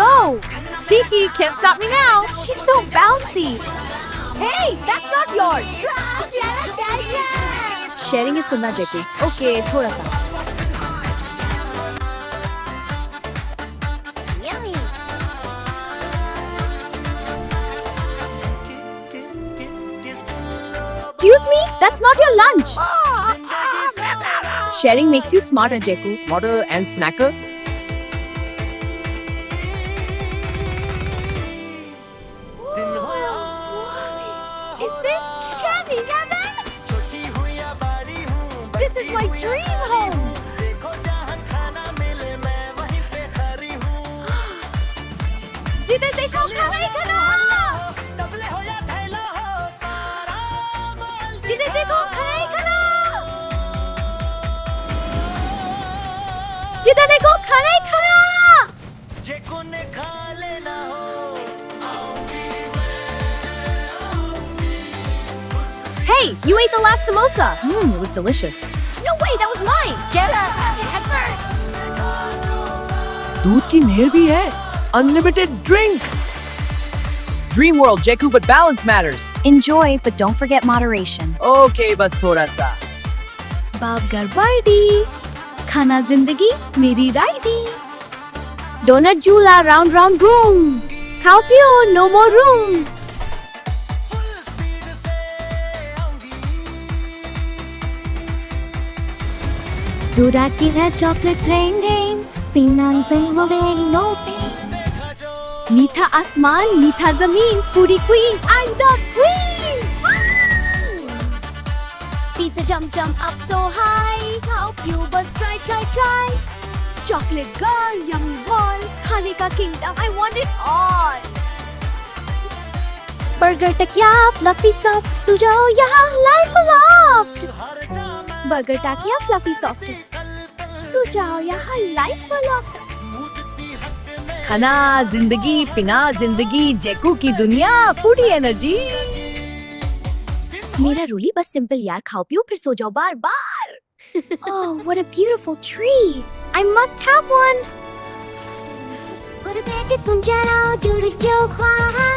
go. Kiki can't stop me now. She's so bouncy. Hey, that's not yours. Sharing is सुनना जेकू. Okay, थोड़ा सा. Excuse me, that's not your lunch. Sharing makes you smarter, Jeku. Smarter and snacker? Is this candy heaven? This is my dream home. जिधर देखो खाना ही खाना. जिधर देखो खाना ही खाना. जिधर देखो खाना ही खाना. Hey, you ate the last samosa. It was delicious. No way, that was mine. Get up, head first. दूध की नहर भी है. Unlimited drink. Dream world, Jeku, but balance matters. Enjoy, but don't forget moderation. Okay, बस थोड़ा सा. बाप गरबाइडी. खाना जिंदगी मेरी राइडी. Donut झूला round round boom. खाओ पियो no more room. दूरा की है chocolate rain rain. पीना जिंदगी no pain. मीठा आसमान मीठा जमीन. Foodie queen, I'm the queen. Pizza jump up so high. How you bust try. Chocolate girl, yummy ball. खाने का kingdom, I want it all. Burger takia, fluffy soft. सुजाओ यहाँ life aloft. Burger takia, fluffy soft. सुजाओ यहाँ life aloft. खाना जिंदगी पिना जिंदगी जेकू की दुनिया फूडी एनर्जी. मेरा रूली बस सिंपल यार. खाओ पियो फिर सो जाओ बार बार. Oh, what a beautiful tree. I must have one. सुन जाना दूर जो ख्वाहा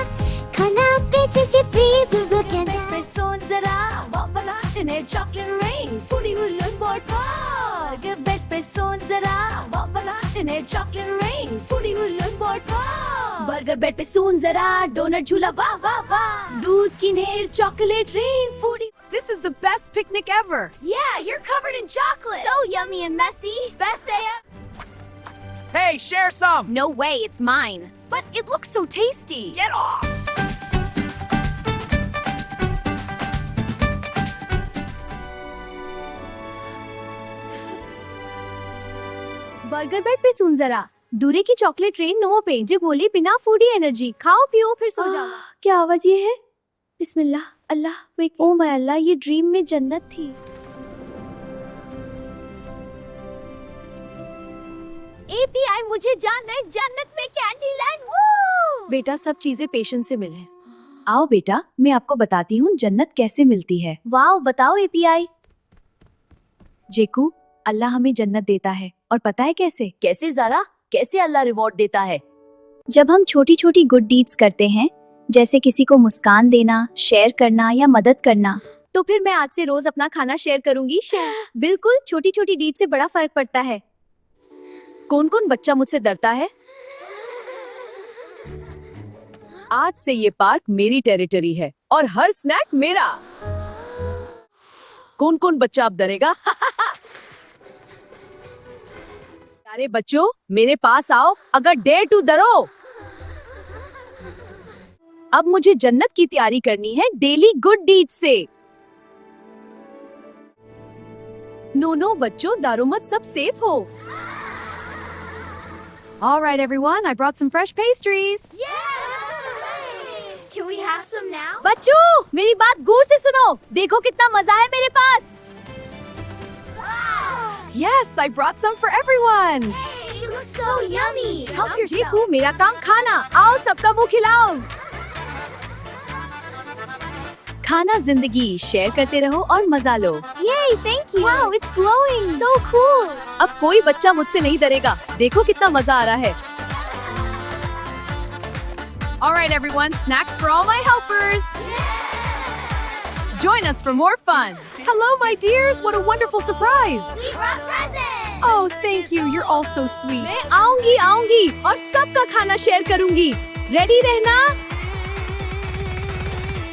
खाना पे चिपरी बुलबुल के पे सोन जरा बाबला तने chocolate rain फूडी बुलबुल बोर्ड पर बेड पे सोन जरा बाबला तने chocolate rain फूडी बुलबुल बोर्ड पर बर्गर बेड पे सोन जरा डोनट झूला वाह वाह वाह दूध की नहर chocolate rain foodie. This is the best picnic ever. Yeah, you're covered in chocolate. So yummy and messy. Best day ever. Hey, share some. No way, it's mine. But it looks so tasty. Get off. Burger bed पे सुन जरा दूरे की chocolate train no पे जे गोली बिना foodie energy. खाओ पियो फिर सो जाओ. क्या आवाज ये है? बिस्मिल्लाह अल्लाह वेक. ओ माय अल्लाह, ये ड्रीम में जन्नत थी. API मुझे जानना है जन्नत में कैंडी लैंड. बेटा सब चीजें पेशेंस से मिले. आओ बेटा, मैं आपको बताती हूँ जन्नत कैसे मिलती है. वाओ बताओ API. जेकू, अल्लाह हमें जन्नत देता है और पता है कैसे? कैसे ज़रा? कैसे अल्लाह रिवॉर्ड देता है? जब हम छोटी छोटी गुड डीड्स करते हैं, जैसे किसी को मुस्कान देना, शेयर करना या मदद करना. तो फिर मैं आज से रोज अपना खाना शेयर करूंगी. बिल्कुल, छोटी छोटी डीड से बड़ा फर्क पड़ता है. कौन कौन बच्चा मुझसे डरता है? आज से ये पार्क मेरी टेरिटरी है और हर स्नैक मेरा. कौन कौन बच्चा अब डरेगा? प्यारे बच्चों, मेरे पास आओ अगर डेयर टू डरो. अब मुझे जन्नत की तैयारी करनी है डेली गुड डीड से. नो बच्चों, दारू मत, सब सेफ हो. All right, everyone, I brought some fresh pastries. Can we have some now? बच्चों, मेरी बात गौर से सुनो. देखो कितना मजा है मेरे पास. Yes, I brought some for everyone. Hey, it looks so yummy. Help yourself. जेकू, मेरा काम खाना. आओ सबका मुंह खिलाओ. खाना जिंदगी, शेयर करते रहो और मजा लो. Yay, thank you. Wow, it's glowing. So cool. अब कोई बच्चा मुझसे नहीं डरेगा. देखो कितना मजा आ रहा है. All right, everyone, snacks for all my helpers. Join us for more fun. Hello, my dears. What a wonderful surprise. We brought presents. Oh, thank you. You're all so sweet. मैं आऊंगी और सबका खाना शेयर करूंगी. Ready रहना?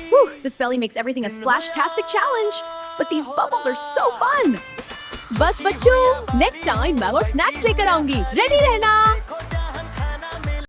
Whew, this belly makes everything a splash-tastic challenge. But these bubbles are so fun. बस बच्चों, next time मैं और snacks लेकर आऊंगी. Ready रहना?